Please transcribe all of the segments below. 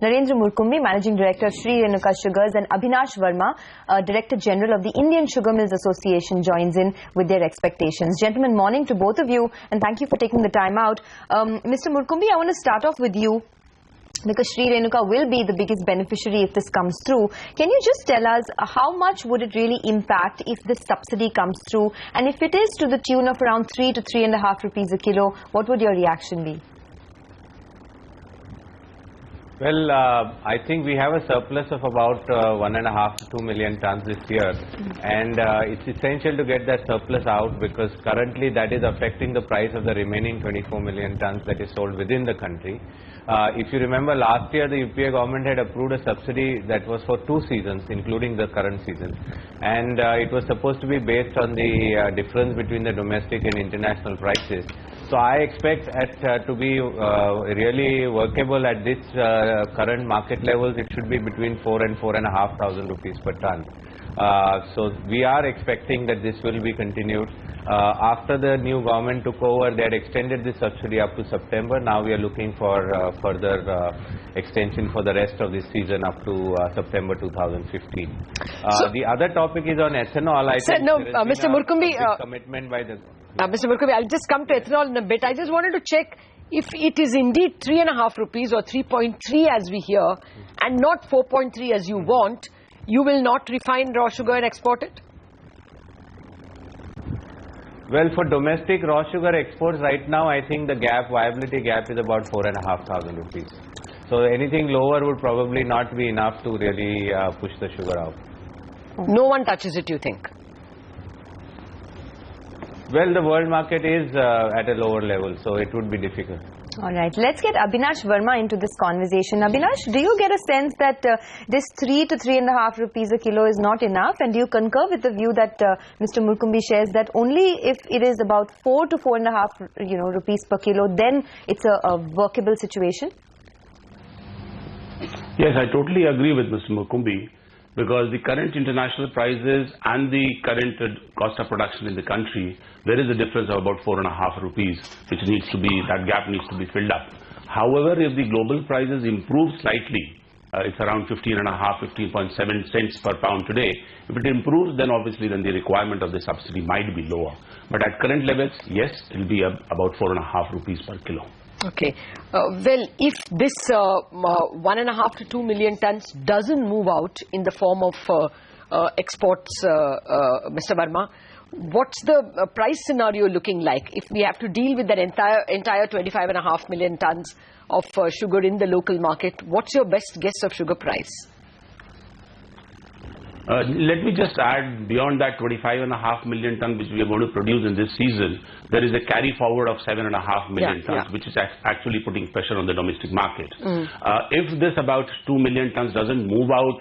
Narendra Murkumbi, Managing Director of Shree Renuka Sugars, and Abinash Verma, Director General of the Indian Sugar Mills Association, joins in with their expectations. Gentlemen, morning to both of you, and thank you for taking the time out. Mr. Murkumbi, I want to start off with you, because Shree Renuka will be the biggest beneficiary if this comes through. Can you just tell us how much would it really impact if this subsidy comes through? And if it is to the tune of around 3 to 3.5 rupees a kilo, what would your reaction be? Well, I think we have a surplus of about 1.5 to 2 million tons this year, and it's essential to get that surplus out, because currently that is affecting the price of the remaining 24 million tons that is sold within the country. If you remember, last year the UPA government had approved a subsidy that was for 2 seasons, including the current season, and it was supposed to be based on the difference between the domestic and international prices. So I expect it to be really workable at this current market levels. It should be between 4 and 4,500 rupees per ton. So we are expecting that this will be continued. After the new government took over, they had extended the subsidy up to September. Now we are looking for further extension for the rest of this season up to September 2015. The other topic is on ethanol. Mr. Murkumbi, commitment by the Mr. Murkumbi, I'll just come to ethanol in a bit. I just wanted to check if it is indeed 3.5 rupees or 3.3 as we hear, and not 4.3 as you want, you will not refine raw sugar and export it? Well, for domestic raw sugar exports right now, I think the viability gap is about 4,500 rupees. So anything lower would probably not be enough to really push the sugar out. No one touches it, you think? Well, the world market is at a lower level, so it would be difficult. All right, let's get Abinash Verma into this conversation. Abinash, do you get a sense that this 3 to 3.5 rupees a kilo is not enough? And do you concur with the view that Mr. Murkumbi shares, that only if it is about 4 to 4.5 rupees per kilo, then it's a workable situation? Yes, I totally agree with Mr. Murkumbi, because the current international prices and the current cost of production in the country, there is a difference of about 4.5 rupees, which needs to be, that gap needs to be filled up. However, if the global prices improve slightly, it's around 15.5, 15.7 cents per pound today. If it improves, then obviously then the requirement of the subsidy might be lower. But at current levels, yes, it will be about 4.5 rupees per kilo. Okay. Well, if this 1.5 to 2 million tons doesn't move out in the form of exports, Mr. Verma, what's the price scenario looking like if we have to deal with that entire 25.5 million tons of sugar in the local market? What's your best guess of sugar price? Let me just add, beyond that 25.5 million tons which we are going to produce in this season, there is a carry forward of 7.5 million tons, which is actually putting pressure on the domestic market. If this about 2 million tons doesn't move out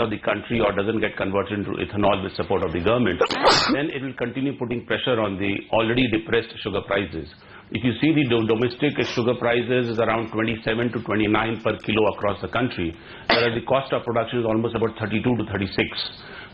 of the country or doesn't get converted into ethanol with support of the government, then it will continue putting pressure on the already depressed sugar prices. If you see the domestic sugar prices is around 27 to 29 per kilo across the country, whereas the cost of production is almost about 32 to 36.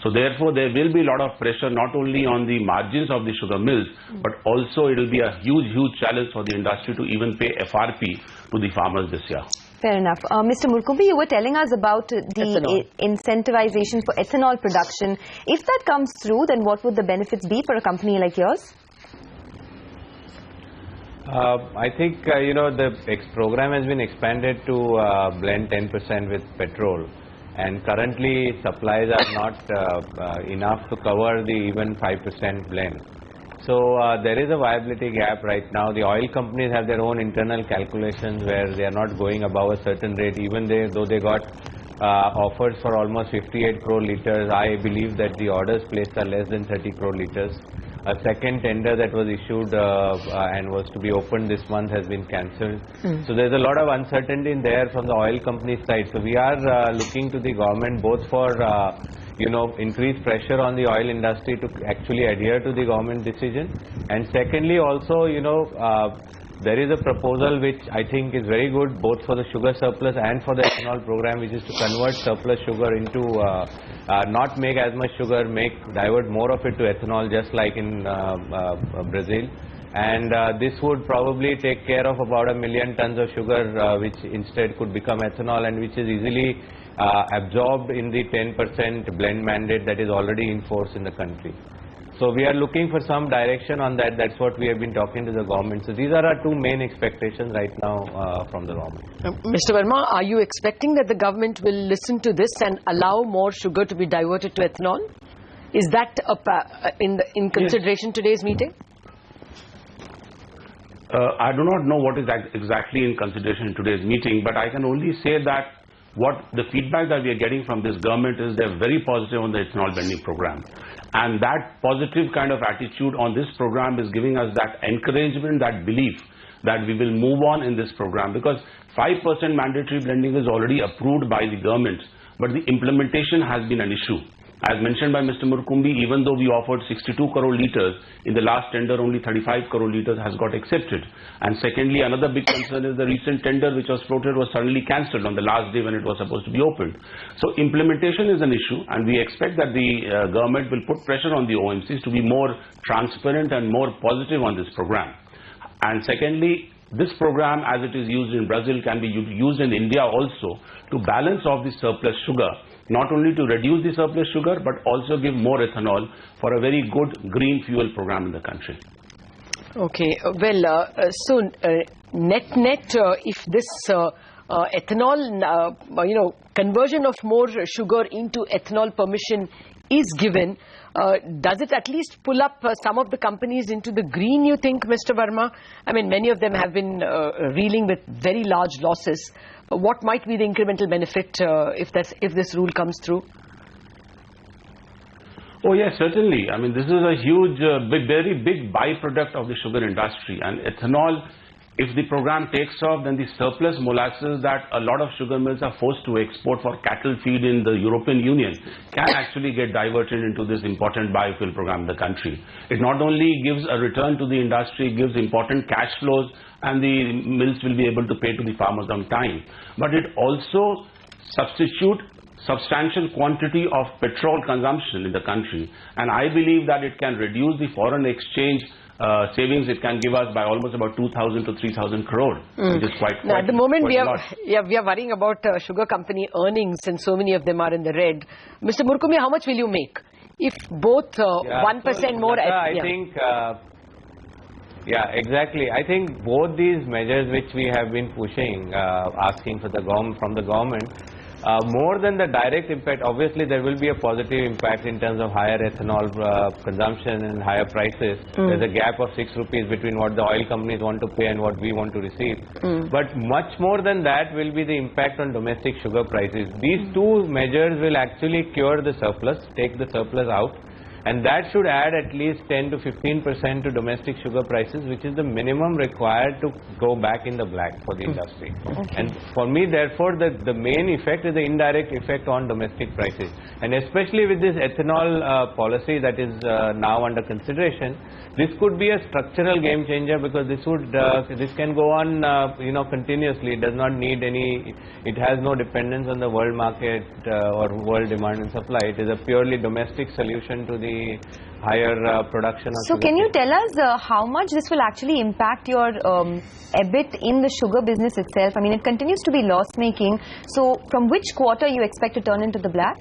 So therefore, there will be a lot of pressure not only on the margins of the sugar mills, but also it will be a huge challenge for the industry to even pay FRP to the farmers this year. Fair enough. Mr. Murkumbi, you were telling us about the incentivization for ethanol production. If that comes through, then what would the benefits be for a company like yours? I think, the program has been expanded to blend 10% with petrol, and currently supplies are not enough to cover the even 5% blend. So there is a viability gap right now. The oil companies have their own internal calculations where they are not going above a certain rate, even though they got offers for almost 58 crore litres. I believe that the orders placed are less than 30 crore litres. A second tender that was issued and was to be opened this month has been cancelled. So there's a lot of uncertainty in there from the oil company side. So we are looking to the government both for increased pressure on the oil industry to actually adhere to the government decision, and secondly also there is a proposal which I think is very good both for the sugar surplus and for the ethanol program, which is to convert surplus sugar into not make as much sugar, divert more of it to ethanol, just like in Brazil. and this would probably take care of about 1 million tons of sugar, which instead could become ethanol, and which is easily absorbed in the 10% blend mandate that is already in force in the country. So we are looking for some direction on that. That's what we have been talking to the government. So these are our two main expectations right now from the government. Mr. Verma, are you expecting that the government will listen to this and allow more sugar to be diverted to ethanol? Is that in consideration today's meeting? I do not know what is exactly in consideration in today's meeting, but I can only say that what the feedback that we are getting from this government is they're very positive on the ethanol blending program. And that positive kind of attitude on this program is giving us that encouragement, that belief that we will move on in this program, because 5% mandatory blending is already approved by the government, but the implementation has been an issue. As mentioned by Mr. Murkumbi, even though we offered 62 crore litres, in the last tender only 35 crore litres has got accepted. And secondly, another big concern is the recent tender which was floated was suddenly cancelled on the last day when it was supposed to be opened. So implementation is an issue, and we expect that the government will put pressure on the OMCs to be more transparent and more positive on this program. And secondly, this program, as it is used in Brazil, can be used in India also to balance off the surplus sugar, not only to reduce the surplus sugar, but also give more ethanol for a very good green fuel program in the country. Okay, well, so net, if this ethanol, conversion of more sugar into ethanol permission is given, does it at least pull up some of the companies into the green, you think, Mr. Verma? I mean, many of them have been reeling with very large losses. What might be the incremental benefit if this rule comes through? Oh yes, certainly. I mean, this is a huge, very big byproduct of the sugar industry. And ethanol, if the program takes off, then the surplus molasses that a lot of sugar mills are forced to export for cattle feed in the European Union can actually get diverted into this important biofuel program in the country. It not only gives a return to the industry, it gives important cash flows, and the mills will be able to pay to the farmers on time. But it also substitutes substantial quantity of petrol consumption in the country. And I believe that it can reduce the foreign exchange savings it can give us by almost about 2,000 to 3,000 crore, which is quite now, at the moment we are worrying about sugar company earnings, and so many of them are in the red. Mr. Murkumbi, how much will you make if both 1% more? I think. Yeah, exactly. I think both these measures which we have been pushing, asking for from the government, more than the direct impact, obviously there will be a positive impact in terms of higher ethanol consumption and higher prices. There's a gap of 6 rupees between what the oil companies want to pay and what we want to receive. But much more than that will be the impact on domestic sugar prices. These two measures will actually cure the surplus, take the surplus out. And that should add at least 10 to 15% to domestic sugar prices, which is the minimum required to go back in the black for the industry. And for me, therefore, the main effect is the indirect effect on domestic prices. And especially with this ethanol policy that is now under consideration, this could be a structural game changer, because this can go on continuously. It does not need it has no dependence on the world market or world demand and supply. It is a purely domestic solution to the higher production of sugar. So can you cane. tell us how much this will actually impact your EBIT in the sugar business itself? I mean, it continues to be loss-making. So from which quarter you expect to turn into the black?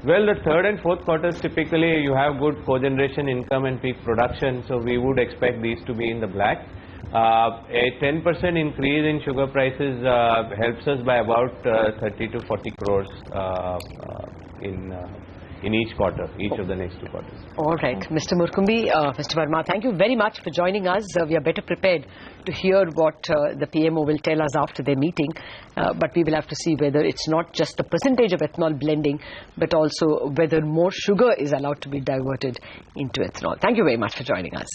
Well, the third and fourth quarters, typically you have good cogeneration income and peak production, so we would expect these to be in the black. A 10% increase in sugar prices helps us by about 30 to 40 crores in each quarter, each of the next 2 quarters. All right, Mr. Murkumbi, Mr. Verma, thank you very much for joining us. We are better prepared to hear what the PMO will tell us after their meeting, but we will have to see whether it's not just the percentage of ethanol blending, but also whether more sugar is allowed to be diverted into ethanol. Thank you very much for joining us.